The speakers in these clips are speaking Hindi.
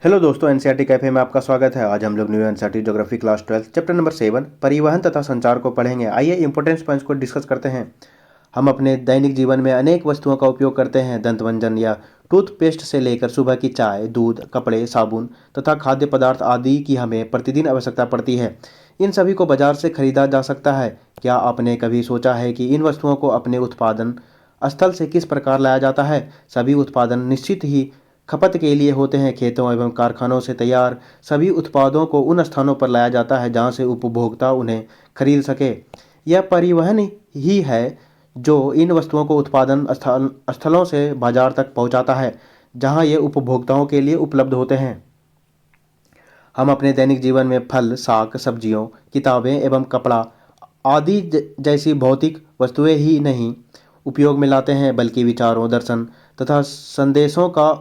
हेलो दोस्तों, एनसीईआरटी कैफे में आपका स्वागत है। आज हम लोग new NCERT geography class 12 chapter number 7 परिवहन तथा संचार को पढ़ेंगे। आइए इंपॉर्टेंस पॉइंट्स को डिस्कस करते हैं। हम अपने दैनिक जीवन में अनेक वस्तुओं का उपयोग करते हैं। दंतमंजन या टूथपेस्ट से लेकर सुबह की चाय, दूध, कपड़े, साबुन तथा खाद्य पदार्थ आदि की हमें प्रतिदिन आवश्यकता पड़ती है। इन सभी को बाजार से खरीदा जा सकता है। क्या आपने कभी सोचा है कि इन वस्तुओं को अपने उत्पादन स्थल से किस प्रकार लाया जाता है? सभी उत्पादन निश्चित ही खपत के लिए होते हैं। खेतों एवं कारखानों से तैयार सभी उत्पादों को उन स्थानों पर लाया जाता है जहां से उपभोक्ता उन्हें खरीद सके। यह परिवहन ही है जो इन वस्तुओं को उत्पादन स्थलों से बाजार तक पहुंचाता है, जहां ये उपभोक्ताओं के लिए उपलब्ध होते हैं। हम अपने दैनिक जीवन में फल, साग, सब्जियों, किताबें एवं कपड़ा आदि जैसी भौतिक वस्तुएं ही नहीं उपयोग में लाते हैं, बल्कि विचारों, दर्शन तथा संदेशों का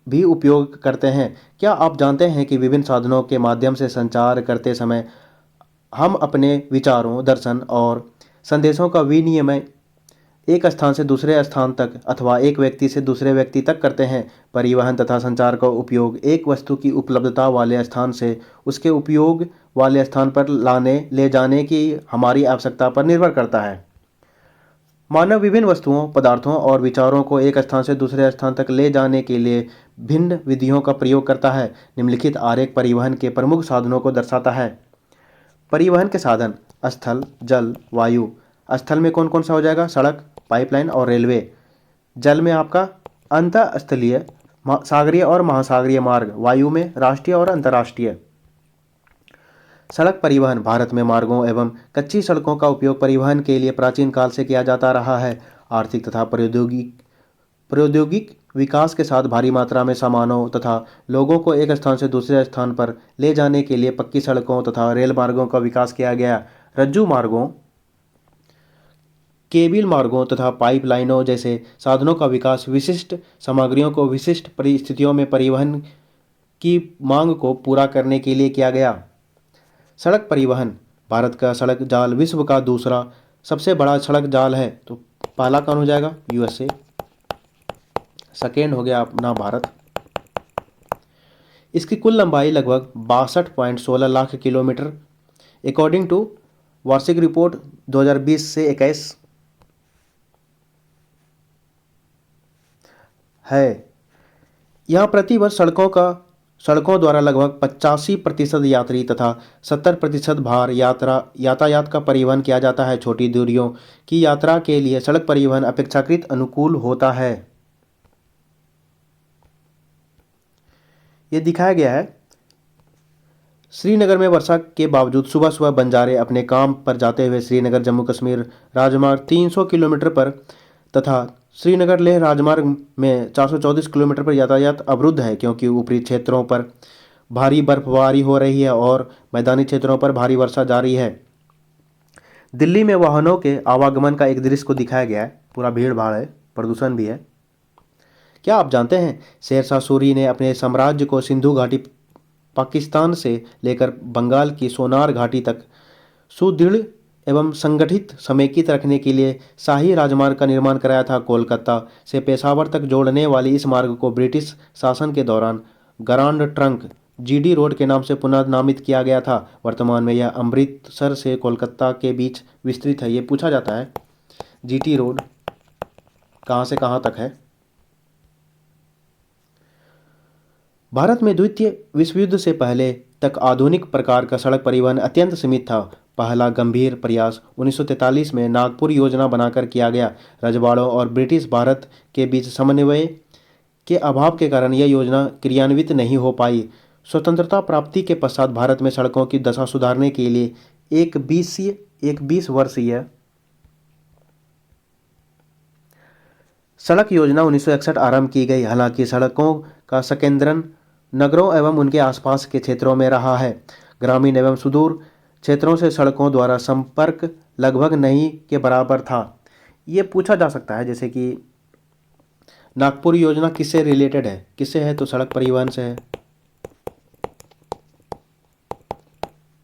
भी उपयोग करते हैं। क्या आप जानते हैं कि विभिन्न साधनों के माध्यम से संचार करते समय हम अपने विचारों, दर्शन और संदेशों का विनिमय एक स्थान से दूसरे स्थान तक अथवा एक व्यक्ति से दूसरे व्यक्ति तक करते हैं? परिवहन तथा संचार का उपयोग एक वस्तु की उपलब्धता वाले स्थान से उसके उपयोग वाले स्थान पर ले जाने की हमारी आवश्यकता पर निर्भर करता है। मानव विभिन्न वस्तुओं, पदार्थों और विचारों को एक स्थान से दूसरे स्थान तक ले जाने के लिए भिन्न विधियों का प्रयोग करता है। निम्नलिखित आरेख परिवहन के प्रमुख साधनों को दर्शाता है। परिवहन के साधन: स्थल, जल, वायु। स्थल में कौन कौन सा हो जाएगा? सड़क, पाइपलाइन और रेलवे। जल में आपका अंतःस्थलीय, सागरीय और महासागरीय मार्ग। वायु में राष्ट्रीय और अंतर्राष्ट्रीय। सड़क परिवहन: भारत में मार्गों एवं कच्ची सड़कों का उपयोग परिवहन के लिए प्राचीन काल से किया जाता रहा है। आर्थिक तथा प्रौद्योगिक विकास के साथ भारी मात्रा में सामानों तथा लोगों को एक स्थान से दूसरे स्थान पर ले जाने के लिए पक्की सड़कों तथा रेल मार्गों का विकास किया गया। रज्जू मार्गों, केबिल मार्गों तथा पाइपलाइनों जैसे साधनों का विकास विशिष्ट सामग्रियों को विशिष्ट परिस्थितियों में परिवहन की मांग को पूरा करने के लिए किया गया। सड़क परिवहन: भारत का सड़क जाल विश्व का दूसरा सबसे बड़ा सड़क जाल है। तो पहला कौन हो जाएगा? यूएसए। सेकेंड हो गया अपना भारत। इसकी कुल लंबाई लगभग 62.16 लाख किलोमीटर अकॉर्डिंग टू वार्षिक रिपोर्ट 2020 से 21 है। यहाँ प्रतिवर्ष सड़कों द्वारा लगभग 85% यात्री तथा 70% भार यातायात का परिवहन किया जाता है। छोटी दूरियों की यात्रा के लिए सड़क परिवहन अपेक्षाकृत अनुकूल होता है। ये दिखाया गया है। श्रीनगर में वर्षा के बावजूद सुबह सुबह बंजारे अपने काम पर जाते हुए श्रीनगर जम्मू कश्मीर राजमार्ग 300 किलोमीटर पर तथा श्रीनगर लेह राजमार्ग में 434 किलोमीटर पर यातायात अवरुद्ध है, क्योंकि ऊपरी क्षेत्रों पर भारी बर्फबारी हो रही है और मैदानी क्षेत्रों पर भारी वर्षा जारी है। दिल्ली में वाहनों के आवागमन का एक दृश्य को दिखाया गया है। पूरा भीड़ भाड़ है, प्रदूषण भी है। क्या आप जानते हैं शेरशाह सूरी ने अपने साम्राज्य को सिंधु घाटी पाकिस्तान से लेकर बंगाल की सोनार घाटी तक सुदृढ़ एवं संगठित समेकित रखने के लिए शाही राजमार्ग का निर्माण कराया था। कोलकाता से पेशावर तक जोड़ने वाली इस मार्ग को ब्रिटिश शासन के दौरान ग्रांड ट्रंक जीडी रोड के नाम से पुनर्नामित किया गया था। वर्तमान में यह अमृतसर से कोलकाता के बीच विस्तृत है। ये पूछा जाता है जीटी रोड कहाँ से कहाँ तक है। भारत में द्वितीय विश्व युद्ध से पहले तक आधुनिक प्रकार का सड़क परिवहन अत्यंत सीमित था। पहला गंभीर प्रयास 1943 में नागपुर योजना बनाकर किया गया। रजवाड़ों और ब्रिटिश भारत के बीच समन्वय के अभाव के कारण यह योजना क्रियान्वित नहीं हो पाई। स्वतंत्रता प्राप्ति के पश्चात भारत में सड़कों की दशा सुधारने के लिए एक 20 वर्षीय सड़क योजना 1961 आरंभ की गई। हालांकि सड़कों का संकेंद्रण नगरों एवं उनके आसपास के क्षेत्रों में रहा है। ग्रामीण एवं सुदूर क्षेत्रों से सड़कों द्वारा संपर्क लगभग नहीं के बराबर था। ये पूछा जा सकता है जैसे कि नागपुर योजना किससे रिलेटेड है? किससे है? तो सड़क परिवहन से है।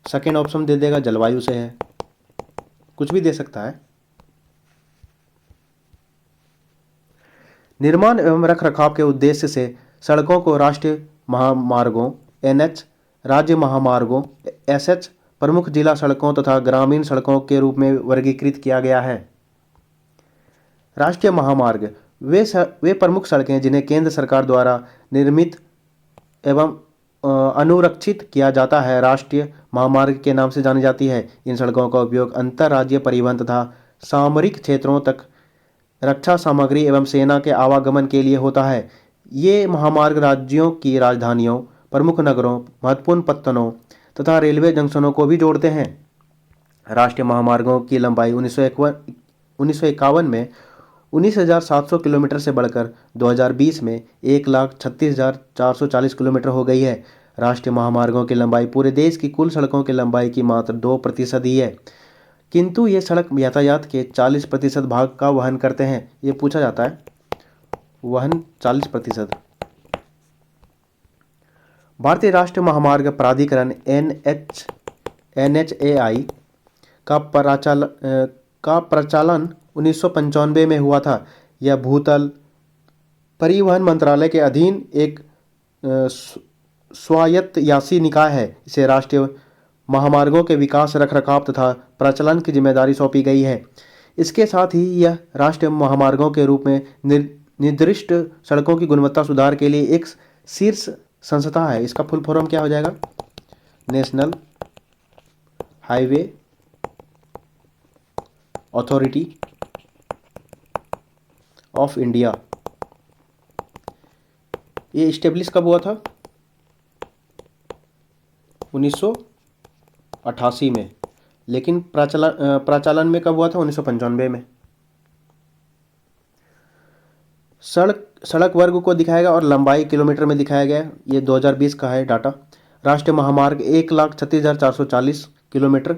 सेकेंड ऑप्शन दे देगा जलवायु से है, कुछ भी दे सकता है। निर्माण एवं रखरखाव के उद्देश्य से सड़कों को राष्ट्रीय महामार्गों NH, राज्य महामार्गों SH, प्रमुख जिला सड़कों तथा ग्रामीण सड़कों के रूप में वर्गीकृत किया गया है। राष्ट्रीय महामार्ग वे प्रमुख सड़कें जिन्हें केंद्र सरकार द्वारा निर्मित एवं अनुरक्षित किया जाता है, राष्ट्रीय महामार्ग के नाम से जानी जाती है। इन सड़कों का उपयोग अंतर्राज्यीय परिवहन तथा सामरिक क्षेत्रों तक रक्षा सामग्री एवं सेना के आवागमन के लिए होता है। ये महामार्ग राज्यों की राजधानियों, प्रमुख नगरों, महत्वपूर्ण पत्तनों तथा रेलवे जंक्शनों को भी जोड़ते हैं। राष्ट्रीय महामार्गों की लंबाई 1951 में 19,700 किलोमीटर से बढ़कर 2020 में 1,36,440 किलोमीटर हो गई है। राष्ट्रीय महामार्गों की लंबाई पूरे देश की कुल सड़कों की लंबाई की मात्र 2% ही है, किंतु ये सड़क यातायात के 40% भाग का वहन करते हैं। ये पूछा जाता है, वहन 40%। भारतीय राष्ट्रीय महामार्ग प्राधिकरण NHAI का प्रचालन 1995 में हुआ था। यह भूतल परिवहन मंत्रालय के अधीन एक स्वायत्तशासी निकाय है। इसे राष्ट्रीय महामार्गों के विकास, रखरखाव तथा प्रचालन की जिम्मेदारी सौंपी गई है। इसके साथ ही यह राष्ट्रीय महामार्गों के रूप में निर्दिष्ट सड़कों की गुणवत्ता सुधार के लिए एक शीर्ष संस्था है। इसका फुल फॉर्म क्या हो जाएगा? National highway authority of India. ये इस्टेब्लिश कब हुआ था? 1988 में, लेकिन प्रचालन में कब हुआ था? 1995 में। सड़क वर्ग को दिखाएगा और लंबाई किलोमीटर में दिखाया गया है। ये 2020 का है डाटा। राष्ट्रीय महामार्ग 1,36,440 किलोमीटर,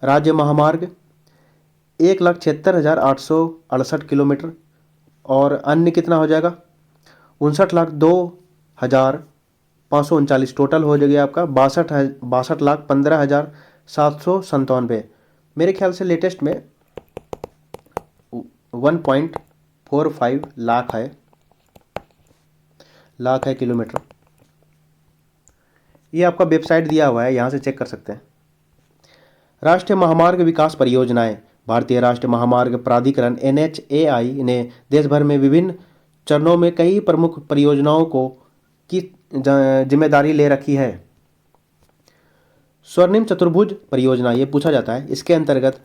राज्य महामार्ग 1,76,868 किलोमीटर, और अन्य कितना हो जाएगा? 59,02,539 टोटल हो जाएगा आपका 62,15,797। मेरे ख्याल से लेटेस्ट में 1.45 लाख है किलोमीटर। ये आपका वेबसाइट दिया हुआ है, यहाँ से चेक कर सकते हैं। राष्ट्रीय महामार्ग विकास परियोजनाएं। भारतीय राष्ट्रीय महामार्ग प्राधिकरण NHAI ने देश भर में विभिन्न चरणों में कई प्रमुख परियोजनाओं की जिम्मेदारी ले रखी है। स्वर्णिम चतुर्भुज परियोजना, ये पूछा जाता है। इसके अंतर्गत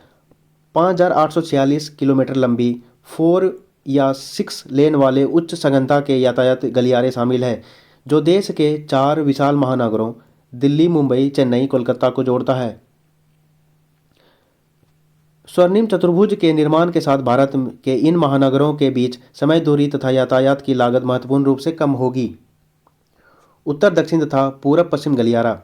5,846 किलोमीटर लंबी 4 या 6 लेन वाले उच्च सघनता के यातायात गलियारे शामिल है, जो देश के 4 विशाल महानगरों दिल्ली, मुंबई, चेन्नई, कोलकाता को जोड़ता है। स्वर्णिम चतुर्भुज के निर्माण के साथ भारत के इन महानगरों के बीच समय, दूरी तथा यातायात की लागत महत्वपूर्ण रूप से कम होगी। उत्तर दक्षिण तथा पूरब पश्चिम गलियारा।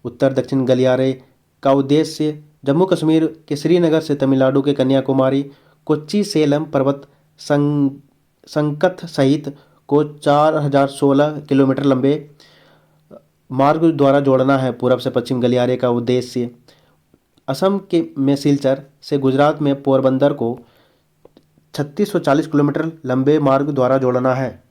उत्तर दक्षिण गलियारे का उद्देश्य जम्मू कश्मीर के श्रीनगर से तमिलनाडु के कन्याकुमारी, कोच्चि सेलम पर्वत संकथ सहित को 4,016 किलोमीटर लंबे मार्ग द्वारा जोड़ना है। पूरब से पश्चिम गलियारे का उद्देश्य असम में सिलचर से गुजरात में पोरबंदर को 3,640 किलोमीटर लंबे मार्ग द्वारा जोड़ना है।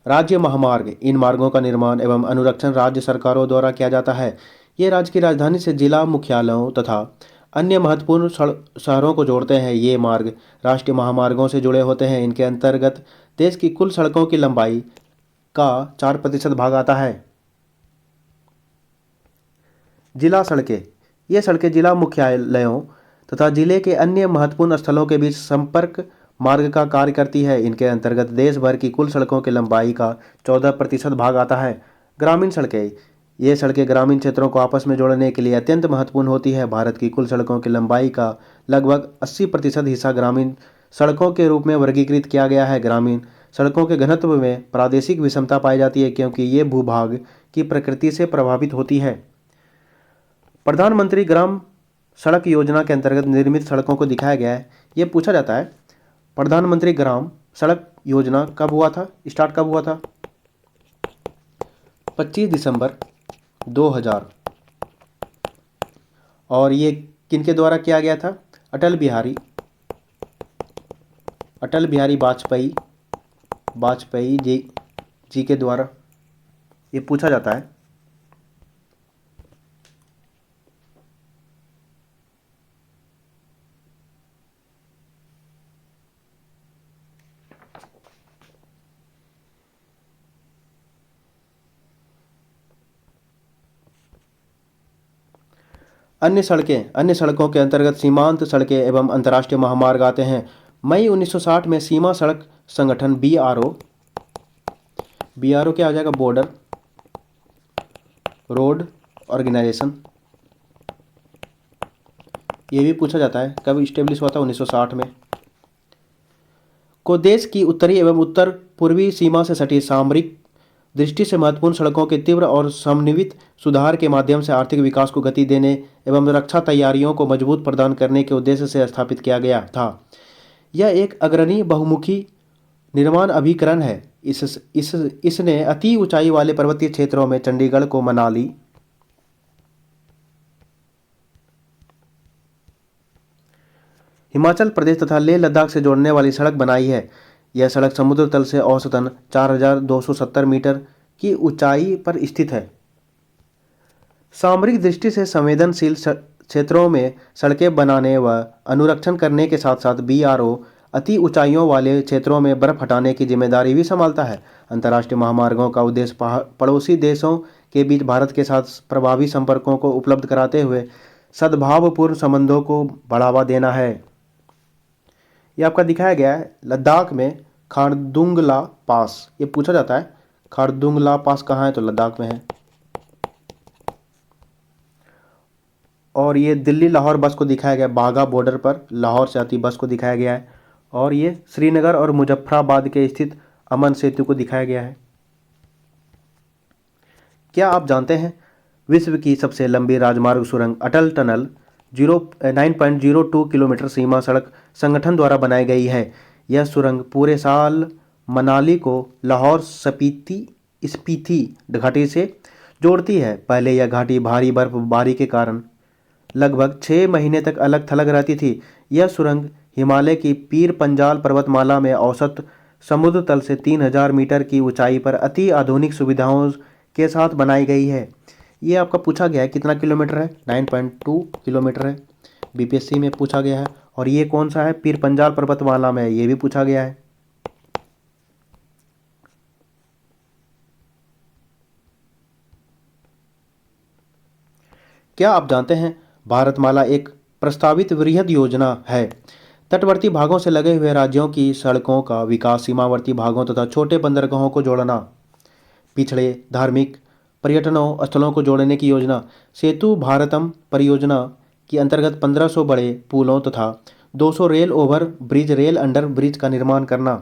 राज्य महामार्ग। इन मार्गों का निर्माण एवं अनुरक्षण राज्य सरकारों द्वारा किया जाता है। ये राज्य की राजधानी से जिला मुख्यालयों तथा अन्य महत्वपूर्ण शहरों को जोड़ते हैं। ये मार्ग राष्ट्रीय महामार्गों से जुड़े होते हैं। इनके अंतर्गत देश की कुल सड़कों की लंबाई का 4% भाग आता है। जिला सड़कें। ये सड़कें जिला मुख्यालयों तथा जिले के अन्य महत्वपूर्ण स्थलों के बीच संपर्क मार्ग का कार्य करती है। इनके अंतर्गत देश भर की कुल सड़कों की लंबाई का 14% भाग आता है। ग्रामीण सड़कें। ये सड़कें ग्रामीण क्षेत्रों को आपस में जोड़ने के लिए अत्यंत महत्वपूर्ण होती है। भारत की कुल सड़कों की लंबाई का लगभग 80% हिस्सा ग्रामीण सड़कों के रूप में वर्गीकृत किया गया है। ग्रामीण सड़कों के घनत्व में प्रादेशिक विषमता पाई जाती है, क्योंकि ये भूभाग की प्रकृति से प्रभावित होती है। प्रधानमंत्री ग्राम सड़क योजना के अंतर्गत निर्मित सड़कों को दिखाया गया है। ये पूछा जाता है, प्रधानमंत्री ग्राम सड़क योजना कब हुआ था, स्टार्ट कब हुआ था? 25 दिसंबर 2000। और ये किनके द्वारा किया गया था? अटल बिहारी वाजपेयी जी के द्वारा ये पूछा जाता है। अन्य सड़कों के अंतर्गत सीमांत सड़कें एवं अंतर्राष्ट्रीय महामार्ग आते हैं। मई 1960 में सीमा सड़क संगठन बीआरओ क्या आ जाएगा, बॉर्डर रोड ऑर्गेनाइजेशन, ये भी पूछा जाता है कब इस्टेब्लिश हुआ था, 1960 में। को देश की उत्तरी एवं उत्तर पूर्वी सीमा से सटी सामरिक दृष्टि से महत्वपूर्ण सड़कों के तीव्र और समन्वित सुधार के माध्यम से आर्थिक विकास को गति देने एवं रक्षा तैयारियों को मजबूत प्रदान करने के उद्देश्य से स्थापित किया गया था। यह एक अग्रणी बहुमुखी निर्माण अभिकरण है। इसने अति ऊंचाई वाले पर्वतीय क्षेत्रों में चंडीगढ़ को मनाली, हिमाचल प्रदेश तथा लेह लद्दाख से जोड़ने वाली सड़क बनाई है। यह सड़क समुद्र तल से औसतन 4,270 मीटर की ऊंचाई पर स्थित है। सामरिक दृष्टि से संवेदनशील क्षेत्रों में सड़कें बनाने व अनुरक्षण करने के साथ साथ बीआरओ अति ऊंचाइयों वाले क्षेत्रों में बर्फ हटाने की जिम्मेदारी भी संभालता है। अंतर्राष्ट्रीय महामार्गों का उद्देश्य पड़ोसी देशों के बीच भारत के साथ प्रभावी संपर्कों को उपलब्ध कराते हुए सद्भावपूर्ण संबंधों को बढ़ावा देना है। यह आपका दिखाया गया है लद्दाख में खारदुंगला पास, ये पूछा जाता है खारदुंगला पास कहाँ है, तो लद्दाख में है। और ये दिल्ली लाहौर बस को दिखाया गया, बाघा बॉर्डर पर लाहौर से आती बस को दिखाया गया है। और ये श्रीनगर और मुजफ्फराबाद के स्थित अमन सेतु को दिखाया गया है। क्या आप जानते हैं विश्व की सबसे लंबी राजमार्ग सुरंग अटल टनल 9.02 किलोमीटर सीमा सड़क संगठन द्वारा बनाई गई है। यह सुरंग पूरे साल मनाली को लाहौर स्पीति घाटी से जोड़ती है। पहले यह घाटी भारी बर्फबारी के कारण लगभग 6 महीने तक अलग थलग रहती थी। यह सुरंग हिमालय की पीर पंजाल पर्वतमाला में औसत समुद्र तल से 3,000 मीटर की ऊंचाई पर अति आधुनिक सुविधाओं के साथ बनाई गई है। ये आपका पूछा गया है कितना किलोमीटर है, 9.2 किलोमीटर है, बीपीएससी में पूछा गया है। और ये कौन सा है, पीर पंजाल पर्वतमाला में, ये भी पूछा गया है। क्या आप जानते हैं भारतमाला एक प्रस्तावित वृहद योजना है। तटवर्ती भागों से लगे हुए राज्यों की सड़कों का विकास, सीमावर्ती भागों तथा छोटे बंदरगाहों को जोड़ना, पिछड़े धार्मिक पर्यटनों स्थलों को जोड़ने की योजना। सेतु भारतम परियोजना के अंतर्गत 1500 बड़े पुलों तथा 200 rail over bridge, rail under bridge का निर्माण करना।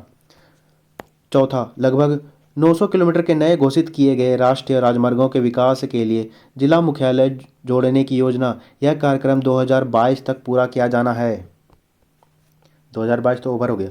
चौथा, लगभग 900 किलोमीटर के नए घोषित किए गए राष्ट्रीय राजमार्गों के विकास के लिए जिला मुख्यालय जोड़ने की योजना। यह कार्यक्रम 2022 तक पूरा किया जाना है। 2022 तो ओवर हो गया।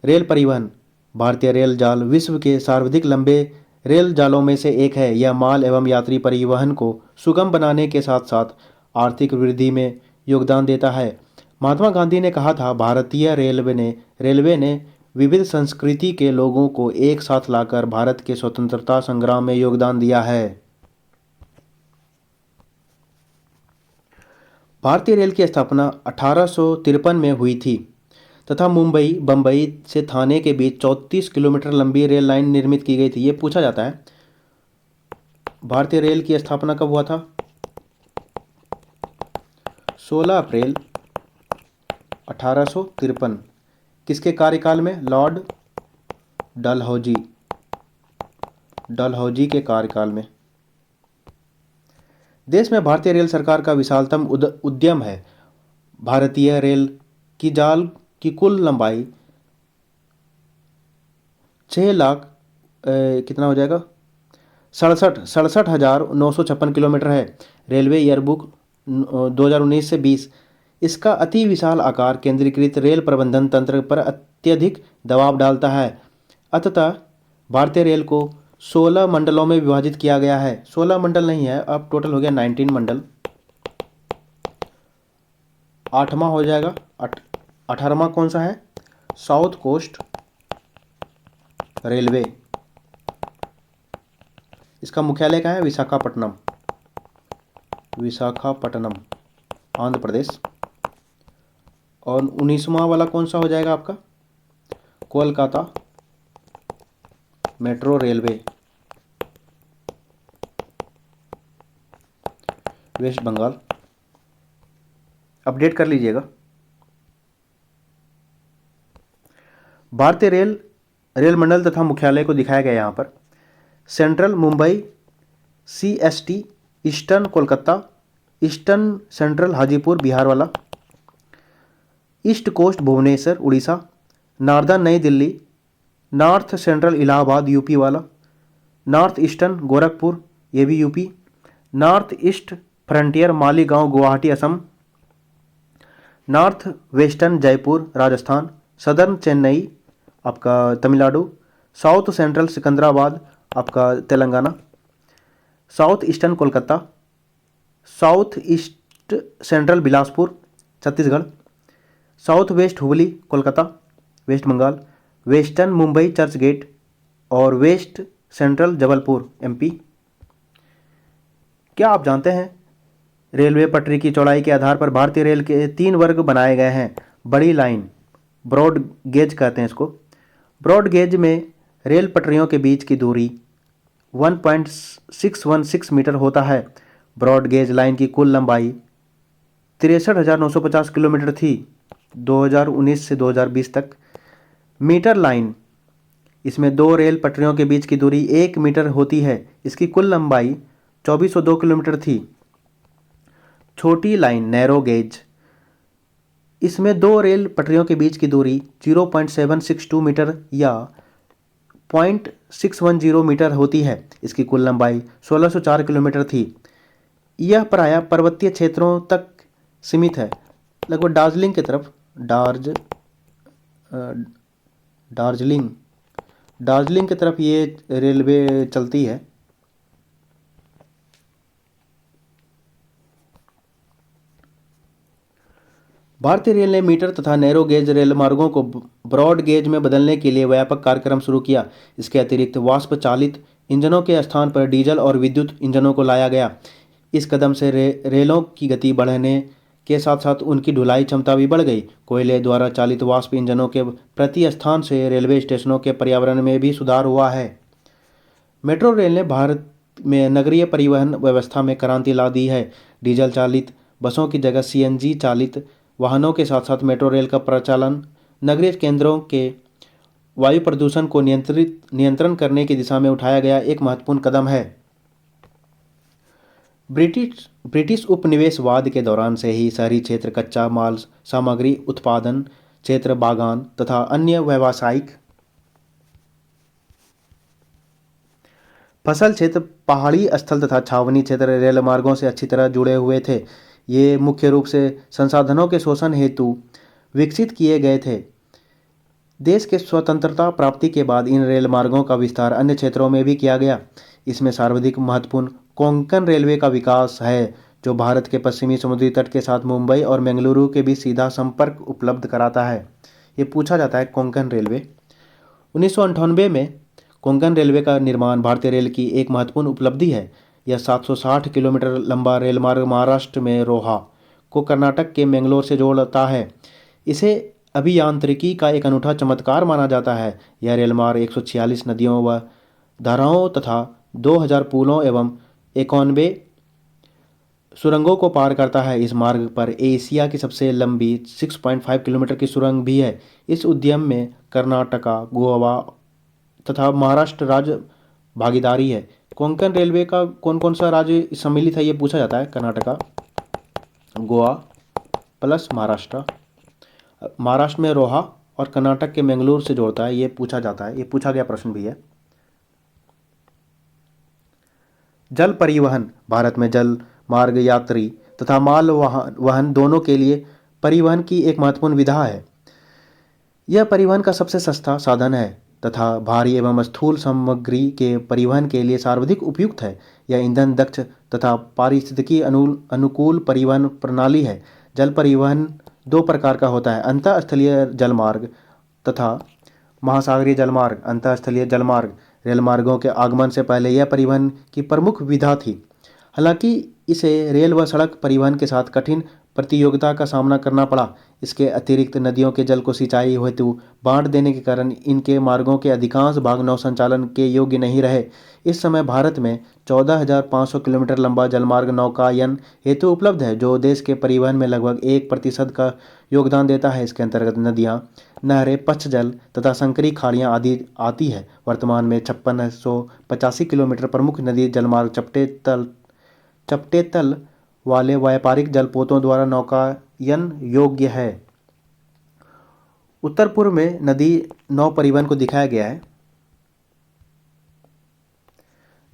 रेल परिवहन, भारतीय रेल जाल विश्व के सर्वाधिक लंबे रेल जालों में से एक है। यह माल एवं यात्री परिवहन को सुगम बनाने के साथ साथ आर्थिक वृद्धि में योगदान देता है। महात्मा गांधी ने कहा था, भारतीय रेलवे ने विविध संस्कृति के लोगों को एक साथ लाकर भारत के स्वतंत्रता संग्राम में योगदान दिया है। भारतीय रेल की स्थापना 1853 में हुई थी तथा बम्बई से थाने के बीच 34 किलोमीटर लंबी रेल लाइन निर्मित की गई थी। ये पूछा जाता है भारतीय रेल की स्थापना कब हुआ था, 16 अप्रैल 1853। किसके कार्यकाल में, लॉर्ड डलहौजी के कार्यकाल में। देश में भारतीय रेल सरकार का विशालतम उद्यम है। भारतीय रेल की जाल की कुल लंबाई 6 लाख कितना हो जाएगा, 67,956 किलोमीटर है। रेलवे ईयरबुक 2019 से 20। इसका अति विशाल आकार केंद्रीकृत रेल प्रबंधन तंत्र पर अत्यधिक दबाव डालता है। अतः भारतीय रेल को 16 मंडलों में विभाजित किया गया है। 16 मंडल नहीं है, अब टोटल हो गया 19 मंडल। 8वां हो जाएगा, 18वां कौन सा है, साउथ कोस्ट रेलवे। इसका मुख्यालय कहाँ है? विशाखापट्टनम, विशाखापट्टनम, आंध्र प्रदेश। और 19वां वाला कौन सा हो जाएगा आपका? Kolkata metro railway, West Bengal. Update कर लीजिएगा। भारतीय रेल मंडल तथा मुख्यालय को दिखाया गया यहाँ पर। Central Mumbai, CST eastern Kolkata, eastern central Hajipur Bihar वाला, east coast Bhubaneswar Orissa, northern New Delhi, north central Allahabad UP वाला, नॉर्थ ईस्टर्न गोरखपुर ये भी UP, north east frontier Maligaon Guwahati Assam, north western Jaipur Rajasthan, southern Chennai आपका तमिलनाडु, साउथ सेंट्रल सिकंदराबाद आपका Telangana, south eastern Kolkata, south east central Bilaspur Chhattisgarh, south west Hubli Kolkata west Bengal, western Mumbai Churchgate और वेस्ट सेंट्रल जबलपुर MP। क्या आप जानते हैं रेलवे पटरी की चौड़ाई के आधार पर भारतीय रेल के 3 वर्ग बनाए गए हैं? बड़ी लाइन, ब्रॉड गेज कहते हैं इसको। ब्रॉड गेज में रेल पटरियों के बीच की दूरी 1.616 मीटर होता है। ब्रॉड गेज लाइन की कुल लंबाई 63,950 किलोमीटर थी 2019 से 2020 तक। मीटर लाइन, इसमें 2 रेल पटरियों के बीच की दूरी 1 मीटर होती है। इसकी कुल लंबाई 2402 किलोमीटर थी। छोटी लाइन, नैरो गेज, इसमें 2 रेल पटरियों के बीच की दूरी 0.762 मीटर या 0.610 मीटर होती है। इसकी कुल लंबाई 1604 किलोमीटर थी। यह प्रायः पर्वतीय क्षेत्रों तक सीमित है, लगभग दार्जिलिंग की तरफ, दार्जिलिंग की तरफ ये रेलवे चलती है। भारतीय रेल ने मीटर तथा नैरो गेज रेल मार्गों को ब्रॉड गेज में बदलने के लिए व्यापक कार्यक्रम शुरू किया। इसके अतिरिक्त वाष्प चालित इंजनों के स्थान पर डीजल और विद्युत इंजनों को लाया गया। इस कदम से रेलों की गति बढ़ने के साथ साथ उनकी ढुलाई क्षमता भी बढ़ गई। कोयले द्वारा चालित वाष्प इंजनों के प्रति स्थान से रेलवे स्टेशनों के पर्यावरण में भी सुधार हुआ है। मेट्रो रेल ने भारत में नगरीय परिवहन व्यवस्था में क्रांति ला दी है। डीजल चालित बसों की जगह CNG चालित वाहनों के साथ साथ मेट्रो रेल का प्रचलन नगरीय केंद्रों के वायु प्रदूषण को नियंत्रण करने की दिशा में उठाया गया एक महत्वपूर्ण कदम है। ब्रिटिश उपनिवेशवाद के दौरान से ही शहरी क्षेत्र कच्चा माल सामग्री उत्पादन क्षेत्र, बागान तथा अन्य व्यावसायिक फसल क्षेत्र, पहाड़ी स्थल तथा छावनी क्षेत्र रेल मार्गों से अच्छी तरह जुड़े हुए थे। ये मुख्य रूप से संसाधनों के शोषण हेतु विकसित किए गए थे। देश के स्वतंत्रता प्राप्ति के बाद इन रेल मार्गों का विस्तार अन्य क्षेत्रों में भी किया गया। इसमें सर्वाधिक महत्वपूर्ण कोंकण रेलवे का विकास है, जो भारत के पश्चिमी समुद्री तट के साथ मुंबई और बेंगलुरु के बीच सीधा संपर्क उपलब्ध कराता है। ये पूछा जाता है कोंकण रेलवे। 1998 में कोंकण रेलवे का निर्माण भारतीय रेल की एक महत्वपूर्ण उपलब्धि है। यह 760 किलोमीटर लंबा रेलमार्ग महाराष्ट्र में रोहा को कर्नाटक के मैंगलोर से जोड़ता है। इसे अभियांत्रिकी का एक अनूठा चमत्कार माना जाता है। यह रेलमार्ग 146 नदियों व धाराओं तथा 2000 पुलों एवं 91 सुरंगों को पार करता है। इस मार्ग पर एशिया की सबसे लंबी 6.5 किलोमीटर की सुरंग भी है। इस उद्यम में कर्नाटका, गोवा तथा महाराष्ट्र राज्य भागीदारी है। कोंकण रेलवे का कौन कौन सा राज्य सम्मिलित है ये पूछा जाता है? कर्नाटका, गोवा प्लस महाराष्ट्र। महाराष्ट्र में रोहा और कर्नाटक के मैंगलोर से जोड़ता है, ये पूछा जाता है, ये पूछा गया प्रश्न भी है। जल परिवहन, भारत में जल मार्ग यात्री तथा माल वहन दोनों के लिए परिवहन की एक महत्वपूर्ण विधा है। यह परिवहन का सबसे सस्ता साधन है तथा भारी एवं स्थूल सामग्री के परिवहन के लिए सर्वाधिक उपयुक्त है। यह ईंधन दक्ष तथा पारिस्थितिकी अनुकूल परिवहन प्रणाली है। जल परिवहन 2 प्रकार का होता है, अंतःस्थलीय जलमार्ग तथा महासागरीय जलमार्ग। अंतःस्थलीय जलमार्ग रेल मार्गों के आगमन से पहले यह परिवहन की प्रमुख विधा थी। हालांकि इसे रेल व सड़क परिवहन के साथ कठिन प्रतियोगिता का सामना करना पड़ा। इसके अतिरिक्त नदियों के जल को सिंचाई हेतु बांट देने के कारण इनके मार्गों के अधिकांश भाग नौ संचालन के योग्य नहीं रहे। इस समय भारत में 14,500 किलोमीटर लंबा जलमार्ग नौकायन हेतु उपलब्ध है, जो देश के परिवहन में लगभग 1% का योगदान देता है। इसके अंतर्गत नदियाँ, नहरें, पश्चजल तथा संकरी खाड़ियाँ आदि आती है। वर्तमान में 5685 किलोमीटर प्रमुख नदी जलमार्ग चपटे तल वाले व्यापारिक जलपोतों द्वारा नौकायन योग्य है। उत्तर पूर्व में नदी नौ परिवहन को दिखाया गया है।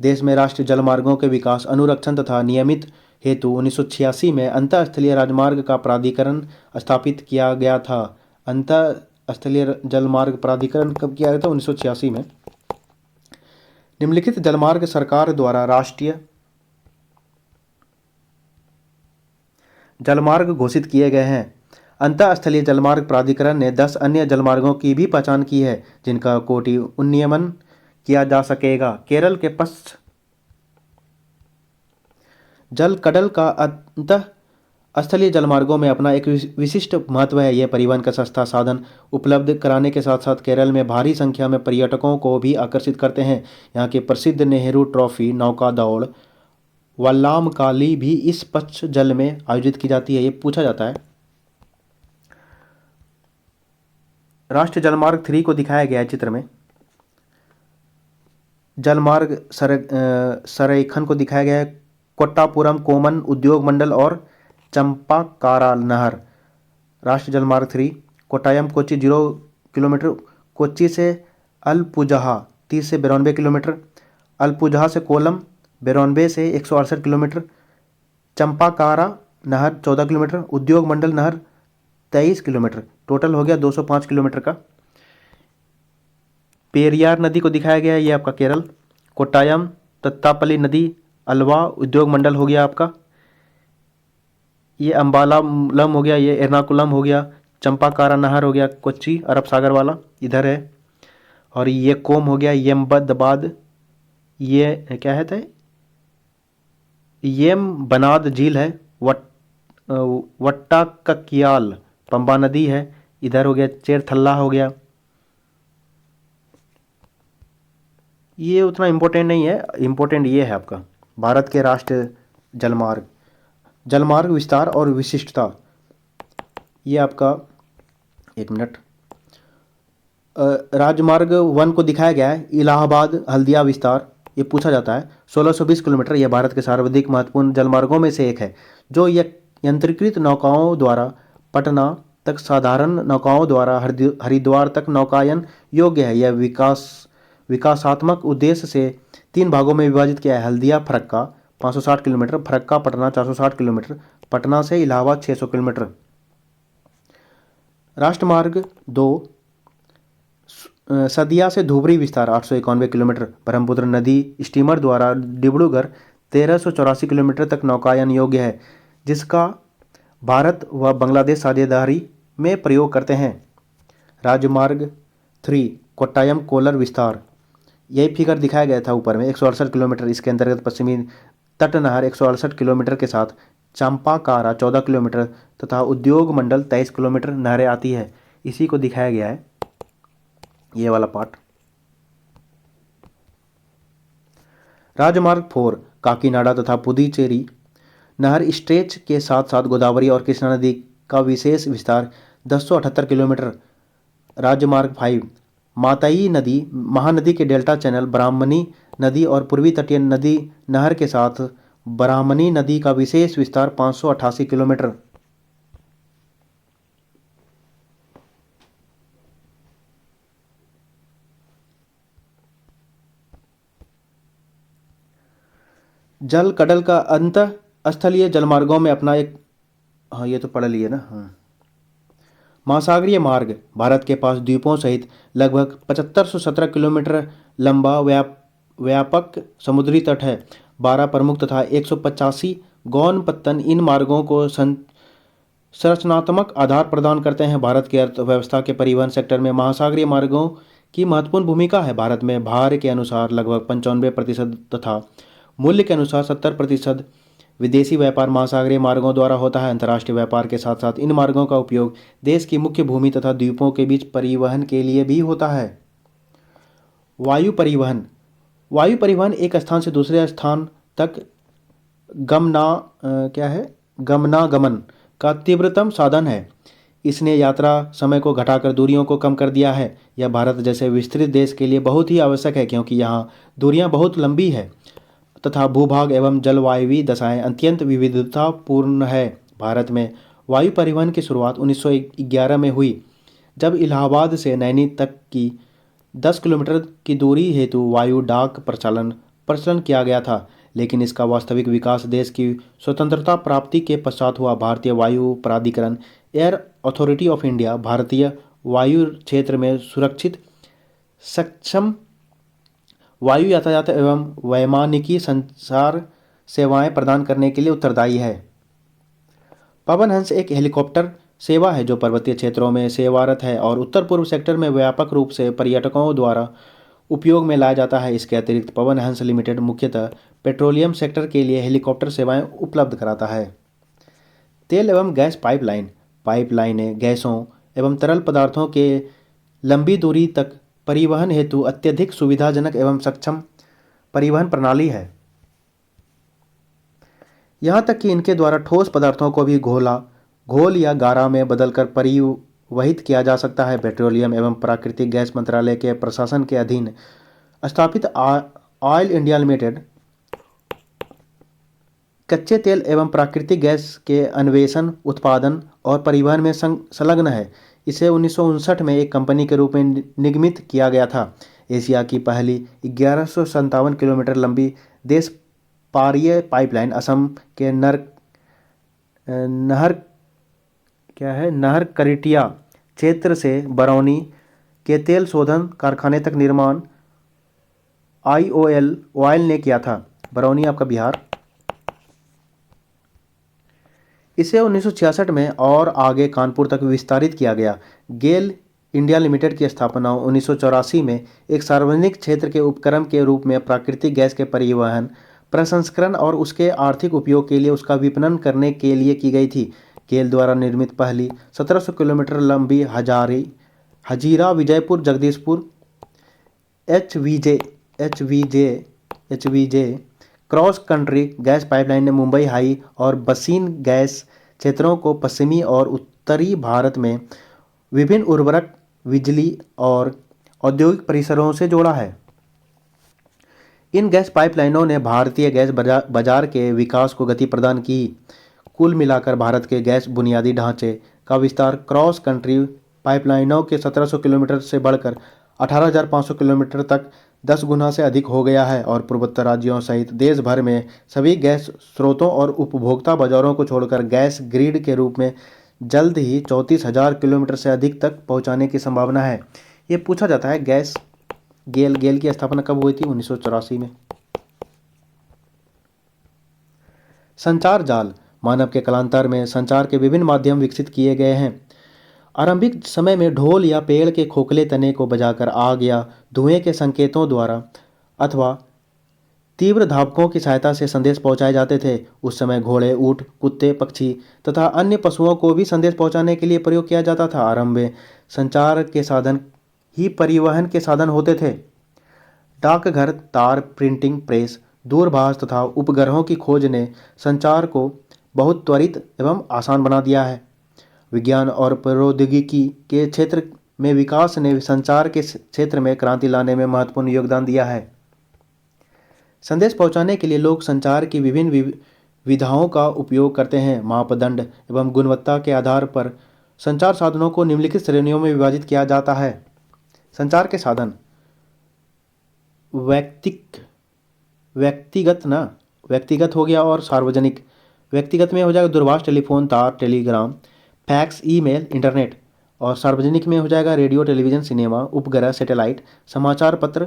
देश में राष्ट्रीय जलमार्गों के विकास, अनुरक्षण तथा नियमित हेतु 1986 में अंतरस्थलीय राजमार्ग का प्राधिकरण स्थापित किया गया था। अंतरस्थलीय जलमार्ग प्राधिकरण कब किया गया था? 1986 में। निम्नलिखित जलमार्ग सरकार द्वारा राष्ट्रीय जलमार्ग घोषित किए गए हैं। अंतरस्थलीय जलमार्ग प्राधिकरण ने 10 अन्य जलमार्गों की भी पहचान की है, जिनका कोटि उन्नयन किया जा सकेगा। केरल के पश्च जल कडल का अंतःस्थलीय जलमार्गों में अपना एक विशिष्ट महत्व है। यह परिवहन का सस्ता साधन उपलब्ध कराने के साथ साथ केरल में भारी संख्या में पर्यटकों को भी आकर्षित करते हैं। यहाँ के प्रसिद्ध नेहरू ट्रॉफी नौका दौड़ वल्लामकाली भी इस पश्च जल में आयोजित की जाती है। ये पूछा जाता है। राष्ट्रीय जलमार्ग 3 को दिखाया गया है चित्र में। जलमार्ग संरेखण को दिखाया गया है। कोट्टापुरम कोमन उद्योग मंडल और चंपाकारा नहर। राष्ट्रीय जलमार्ग 3 कोट्टायम कोच्चि 0 किलोमीटर, कोच्चि से अलपुझा 30 से 92 किलोमीटर, अलपुझा से कोलम 92 से 168 किलोमीटर, चंपाकारा नहर 14 किलोमीटर, उद्योग मंडल नहर 23 किलोमीटर, टोटल हो गया 205 किलोमीटर का। पेरियार नदी को दिखाया गया है, ये आपका केरल। कोट्टायम तत्तापल्ली नदी अल्वा उद्योग मंडल हो गया आपका। ये अम्बालाम हो गया, ये एर्नाकुलम हो गया। चंपाकारा नहर हो गया कोच्चि अरब सागर वाला इधर है। और ये कोम हो गया येम्बदाबाद, ये क्या है येम बनाद झील है। वट्टाककियाल पंबा नदी है इधर हो गया। चेरथल्ला हो गया। ये उतना इम्पोर्टेंट नहीं है, इम्पोर्टेंट ये है आपका भारत के राष्ट्रीय जलमार्ग विस्तार और विशिष्टता। ये आपका एक मिनट, राजमार्ग 1 को दिखाया गया है। इलाहाबाद हल्दिया विस्तार, ये पूछा जाता है। 1620 किलोमीटर। यह भारत के सर्वाधिक महत्वपूर्ण जलमार्गों में से एक है, जो यंत्रीकृत नौकाओं द्वारा पटना तक, साधारण नौकाओं द्वारा हरिद्वार तक नौकायन योग्य है। यह विकासात्मक उद्देश्य से 3 भागों में विभाजित किया है। हल्दिया फरक्का 560 किलोमीटर, फरक्का पटना 460 किलोमीटर, पटना से इलाहाबाद 600 किलोमीटर। राष्ट्रमार्ग 2 सदिया से धुबरी विस्तार 891 किलोमीटर, ब्रह्मपुत्र नदी स्टीमर द्वारा डिब्रूगढ़ 1384 किलोमीटर तक नौकायन योग्य है, जिसका भारत व बांग्लादेश साझेदारी में प्रयोग करते हैं। राजमार्ग 3 कोट्टायम कोलर विस्तार, यही फिगर दिखाया गया था ऊपर में, 168 किलोमीटर। इसके अंतर्गत पश्चिमी तट नहर 168 किलोमीटर के साथ चंपाकारा 14 किलोमीटर तथा उद्योग मंडल 23 किलोमीटर नहरें आती है। इसी को दिखाया गया है, ये वाला पार्ट। राजमार्ग 4 काकीनाडा तथा पुदुचेरी नहर स्ट्रेच के साथ साथ गोदावरी और कृष्णा नदी का विशेष विस्तार 1078 किलोमीटर। राजमार्ग 5 माताई नदी महानदी के डेल्टा चैनल ब्राह्मणी नदी और पूर्वी तटीय नदी नहर के साथ ब्राह्मणी नदी का विशेष विस्तार 588 किलोमीटर। जल कडल का अंतःस्थलीय जलमार्गों में अपना एक, हाँ ये तो पढ़ लिए ना। हाँ, महासागरीय मार्ग भारत के पास द्वीपों सहित लगभग 7517 किलोमीटर लंबा व्यापक समुद्री तट है। 12 प्रमुख तथा 185 गौण पत्तन इन मार्गों को संरचनात्मक आधार प्रदान करते हैं। भारत की अर्थव्यवस्था के परिवहन सेक्टर में महासागरीय मार्गों की महत्वपूर्ण भूमिका है। भारत में भार के अनुसार लगभग 95% तथा मूल्य के अनुसार 70% विदेशी व्यापार महासागरीय मार्गों द्वारा होता है। अंतर्राष्ट्रीय व्यापार के साथ साथ इन मार्गों का उपयोग देश की मुख्य भूमि तथा द्वीपों के बीच परिवहन के लिए भी होता है। वायु परिवहन। वायु परिवहन एक स्थान से दूसरे स्थान तक गमनागमन का तीव्रतम साधन है। इसने यात्रा समय को घटाकर दूरियों को कम कर दिया है। यह भारत जैसे विस्तृत देश के लिए बहुत ही आवश्यक है, क्योंकि यहाँ दूरियां बहुत लंबी है तथा भूभाग एवं जलवायु दशाएं अत्यंत विविधतापूर्ण है। भारत में वायु परिवहन की शुरुआत 1911 में हुई, जब इलाहाबाद से नैनी तक की 10 किलोमीटर की दूरी हेतु वायु डाक प्रचलन किया गया था, लेकिन इसका वास्तविक विकास देश की स्वतंत्रता प्राप्ति के पश्चात हुआ। भारतीय वायु प्राधिकरण एयर अथॉरिटी ऑफ इंडिया भारतीय वायु क्षेत्र में सुरक्षित, सक्षम वायु यातायात एवं वैमानिकी संचार सेवाएं प्रदान करने के लिए उत्तरदायी है। पवन हंस एक हेलीकॉप्टर सेवा है जो पर्वतीय क्षेत्रों में सेवारत है और उत्तर पूर्व सेक्टर में व्यापक रूप से पर्यटकों द्वारा उपयोग में लाया जाता है। इसके अतिरिक्त पवन हंस लिमिटेड मुख्यतः पेट्रोलियम सेक्टर के लिए हेलीकॉप्टर सेवाएं उपलब्ध कराता है। तेल एवं गैस पाइपलाइन। पाइपलाइनें गैसों एवं तरल पदार्थों के लंबी दूरी तक परिवहन हेतु अत्यधिक सुविधाजनक एवं सक्षम परिवहन प्रणाली है। यहाँ तक कि इनके द्वारा ठोस पदार्थों को भी घोल या गारा में बदलकर परिवहित किया जा सकता है। पेट्रोलियम एवं प्राकृतिक गैस मंत्रालय के प्रशासन के अधीन स्थापित ऑयल इंडिया लिमिटेड कच्चे तेल एवं प्राकृतिक गैस के अन्वेषण, उत्पादन और परिवहन में संलग्न है। इसे 1959 में एक कंपनी के रूप में निगमित किया गया था। एशिया की पहली 1157 किलोमीटर लंबी देश पारीय पाइपलाइन असम के नहरकटिया क्षेत्र से बरौनी के तेल शोधन कारखाने तक निर्माण IOL ऑयल ने किया था। बरौनी आपका बिहार। इसे 1966 में और आगे कानपुर तक विस्तारित किया गया। गेल इंडिया लिमिटेड की स्थापना 1984 में एक सार्वजनिक क्षेत्र के उपक्रम के रूप में प्राकृतिक गैस के परिवहन, प्रसंस्करण और उसके आर्थिक उपयोग के लिए उसका विपणन करने के लिए की गई थी। गेल द्वारा निर्मित पहली 1700 किलोमीटर लंबी Hazira Vijaypur Jagdishpur HVJ cross country gas pipeline ने मुंबई हाई और बसीन गैस क्षेत्रों को पश्चिमी और उत्तरी भारत में विभिन्न उर्वरक, बिजली और औद्योगिक परिसरों से जोड़ा है। इन गैस पाइपलाइनों ने भारतीय गैस बाजार के विकास को गति प्रदान की। कुल मिलाकर भारत के गैस बुनियादी ढांचे का विस्तार क्रॉस कंट्री पाइपलाइनों के 1700 किलोमीटर से बढ़कर 18,500 किलोमीटर तक 10 गुना से अधिक हो गया है और पूर्वोत्तर राज्यों सहित देश भर में सभी गैस स्रोतों और उपभोक्ता बाजारों को छोड़कर गैस ग्रिड के रूप में जल्द ही 34,000 किलोमीटर से अधिक तक पहुंचाने की संभावना है। ये पूछा जाता है गेल की स्थापना कब हुई थी? 1984 में। संचार जाल। मानव के कालांतर में संचार के विभिन्न माध्यम विकसित किए गए हैं। आरंभिक समय में ढोल या पेड़ के खोखले तने को बजाकर आग या धुएं के संकेतों द्वारा अथवा तीव्र धावकों की सहायता से संदेश पहुंचाए जाते थे। उस समय घोड़े, ऊंट, कुत्ते, पक्षी तथा अन्य पशुओं को भी संदेश पहुंचाने के लिए प्रयोग किया जाता था। आरंभ में संचार के साधन ही परिवहन के साधन होते थे। डाकघर, तार, प्रिंटिंग प्रेस, दूरभाष तथा उपग्रहों की खोज ने संचार को बहुत त्वरित एवं आसान बना दिया है। विज्ञान और प्रौद्योगिकी के क्षेत्र में विकास ने संचार के क्षेत्र में क्रांति लाने में महत्वपूर्ण योगदान दिया है। संदेश पहुंचाने के लिए लोग संचार की विभिन्न विधाओं का उपयोग करते हैं। मापदंड एवं गुणवत्ता के आधार पर संचार साधनों को निम्नलिखित श्रेणियों में विभाजित किया जाता है। संचार के साधन व्यक्तिगत हो गया और सार्वजनिक। व्यक्तिगत में हो जाएगा दूरभाष, टेलीफोन, तार, टेलीग्राम, फैक्स, ईमेल, इंटरनेट। और सार्वजनिक में हो जाएगा रेडियो, टेलीविज़न, सिनेमा, उपग्रह, सैटेलाइट, समाचार पत्र,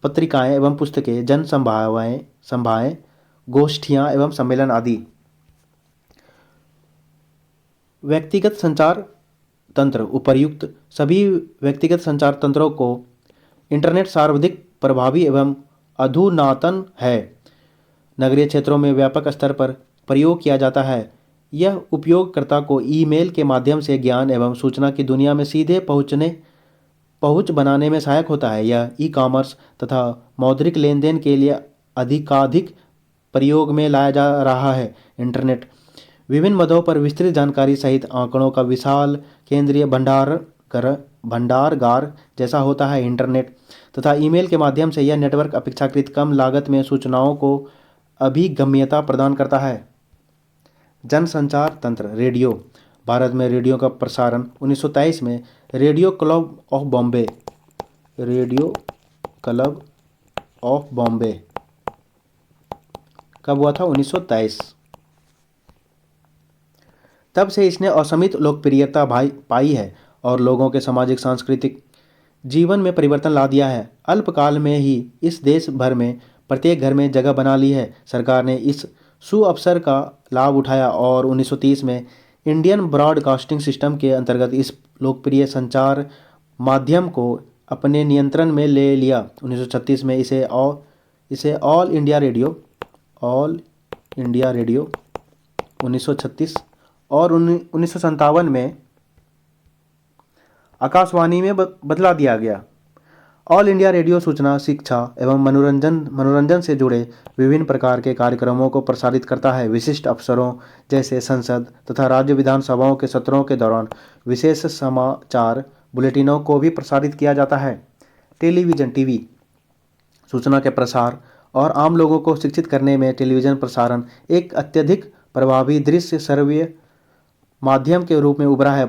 पत्रिकाएं एवं पुस्तकें, जन सभाएं, गोष्ठियां एवं सम्मेलन आदि। व्यक्तिगत संचार तंत्र उपर्युक्त सभी व्यक्तिगत संचार तंत्रों को इंटरनेट सर्वाधिक प्रभावी एवं अधुनातन है। नगरीय क्षेत्रों में व्यापक स्तर पर प्रयोग किया जाता है। यह उपयोगकर्ता को ईमेल के माध्यम से ज्ञान एवं सूचना की दुनिया में सीधे पहुंच बनाने में सहायक होता है। यह ई कॉमर्स तथा मौद्रिक लेन देन के लिए अधिकाधिक प्रयोग में लाया जा रहा है। इंटरनेट विभिन्न मदों पर विस्तृत जानकारी सहित आंकड़ों का विशाल केंद्रीय भंडारगार जैसा होता है। इंटरनेट तथा ईमेल के माध्यम से यह नेटवर्क अपेक्षाकृत कम लागत में सूचनाओं को अभिगम्यता प्रदान करता है। जनसंचार तंत्र रेडियो। भारत में रेडियो का प्रसारण 1923 में रेडियो क्लब ऑफ बॉम्बे कब हुआ था? 1923। तब से इसने असीमित लोकप्रियता पाई है और लोगों के सामाजिक सांस्कृतिक जीवन में परिवर्तन ला दिया है। अल्पकाल में ही इस देश भर में प्रत्येक घर में जगह बना ली है। सरकार ने इस सुअवसर का लाभ उठाया और 1930 में इंडियन ब्रॉडकास्टिंग सिस्टम के अंतर्गत इस लोकप्रिय संचार माध्यम को अपने नियंत्रण में ले लिया। 1936 में इसे ऑल इंडिया रेडियो 1936 और 1957 में आकाशवाणी में बदला दिया गया। ऑल इंडिया रेडियो सूचना, शिक्षा एवं मनोरंजन से जुड़े विभिन्न प्रकार के कार्यक्रमों को प्रसारित करता है। विशिष्ट अवसरों जैसे संसद तथा राज्य विधानसभाओं के सत्रों के दौरान विशेष समाचार बुलेटिनों को भी प्रसारित किया जाता है। टेलीविज़न टीवी सूचना के प्रसार और आम लोगों को शिक्षित करने में टेलीविज़न प्रसारण एक अत्यधिक प्रभावी दृश्य श्रव्य माध्यम के रूप में उभरा है।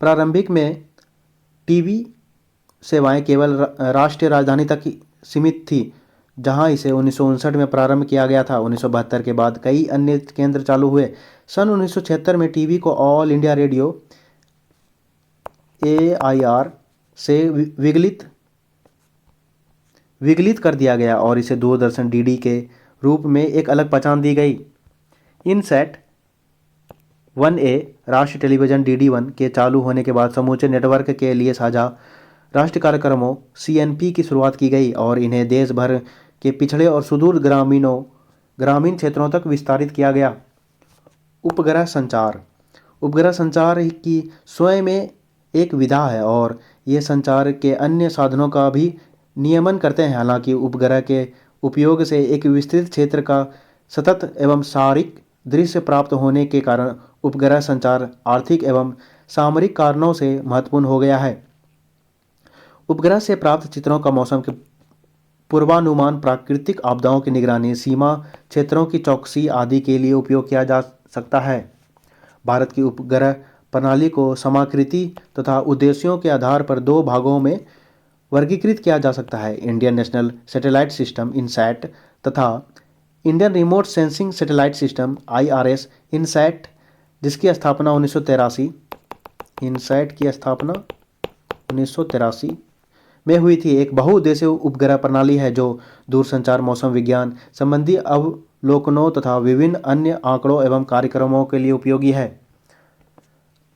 प्रारंभिक में टीवी सेवाएं केवल राष्ट्रीय राजधानी तक सीमित थी, जहां इसे 1959 में प्रारंभ किया गया था। 1972 के बाद कई अन्य केंद्र चालू हुए। सन 1976 में टीवी को ऑल इंडिया रेडियो AIR से विगलित कर दिया गया और इसे दूरदर्शन DD के रूप में एक अलग पहचान दी गई। इनसैट 1A राष्ट्रीय टेलीविज़न DD1 के चालू होने के बाद समूचे नेटवर्क के लिए साझा राष्ट्रीय कार्यक्रमों CNP की शुरुआत की गई और इन्हें देश भर के पिछड़े और सुदूर ग्रामीण क्षेत्रों तक विस्तारित किया गया। उपग्रह संचार की स्वयं में एक विधा है और ये संचार के अन्य साधनों का भी नियमन करते हैं। हालांकि उपग्रह के उपयोग से एक विस्तृत क्षेत्र का सतत एवं सारिक दृश्य प्राप्त होने के कारण उपग्रह संचार आर्थिक एवं सामरिक कारणों से महत्वपूर्ण हो गया है। उपग्रह से प्राप्त चित्रों का मौसम के पूर्वानुमान, प्राकृतिक आपदाओं की निगरानी, सीमा क्षेत्रों की चौकसी आदि के लिए उपयोग किया जा सकता है। भारत की उपग्रह प्रणाली को समाकृति तथा उद्देश्यों के आधार पर दो भागों में वर्गीकृत किया जा सकता है। Indian national satellite system INSAT तथा Indian remote sensing satellite system IRS। INSAT जिसकी स्थापना 1983 में हुई थी, एक बहुउद्देशीय उपग्रह प्रणाली है जो दूरसंचार, मौसम विज्ञान संबंधी अवलोकनों तथा विभिन्न अन्य आंकड़ों एवं कार्यक्रमों के लिए उपयोगी है।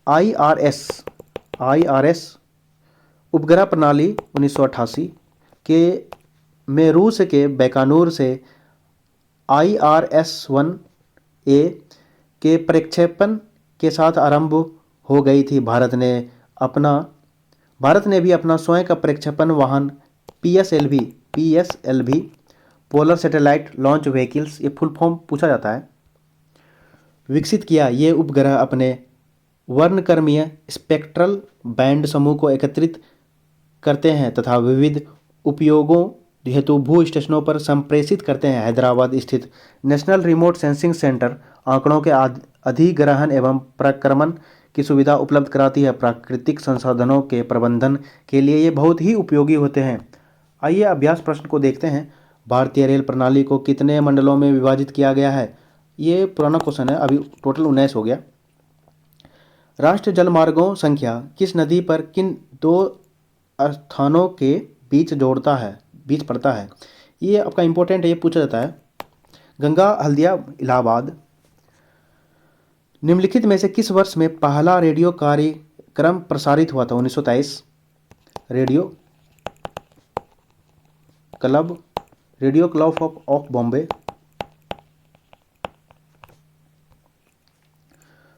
IRS उपग्रह प्रणाली 1988 में रूस के बैकानूर से IRS-1A के प्रक्षेपण के साथ आरंभ हो गई थी। भारत ने भी अपना स्वयं का प्रक्षेपण वाहन PSLV polar satellite launch vehicles, ये फुल फॉर्म पूछा जाता है, विकसित किया। ये उपग्रह अपने वर्णक्रमीय स्पेक्ट्रल बैंड समूह को एकत्रित करते हैं तथा विविध उपयोगों हेतु भू स्टेशनों पर संप्रेषित करते हैं। हैदराबाद स्थित नेशनल रिमोट सेंसिंग सेंटर आंकड़ों के अधिग्रहण एवं प्रक्रमण की सुविधा उपलब्ध कराती है। प्राकृतिक संसाधनों के प्रबंधन के लिए ये बहुत ही उपयोगी होते हैं। आइए अभ्यास प्रश्न को देखते हैं। भारतीय रेल प्रणाली को कितने मंडलों में विभाजित किया गया है? ये पुराना क्वेश्चन है, अभी टोटल 19 हो गया। राष्ट्रीय जलमार्गों संख्या किस नदी पर किन दो स्थानों के बीच पड़ता है? ये आपका इंपॉर्टेंट है, ये पूछा जाता है। गंगा हल्दिया इलाहाबाद, निम्नलिखित में से किस वर्ष में पहला रेडियो कार्यक्रम प्रसारित हुआ था? 1923। Radio club radio club of Bombay.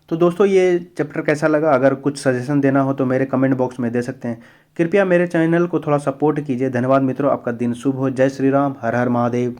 तो दोस्तों ये चैप्टर कैसा लगा? अगर कुछ सजेशन देना हो तो मेरे कमेंट बॉक्स में दे सकते हैं। कृपया मेरे चैनल को थोड़ा सपोर्ट कीजिए। धन्यवाद मित्रों, आपका दिन शुभ हो। जय श्री राम, हर हर महादेव।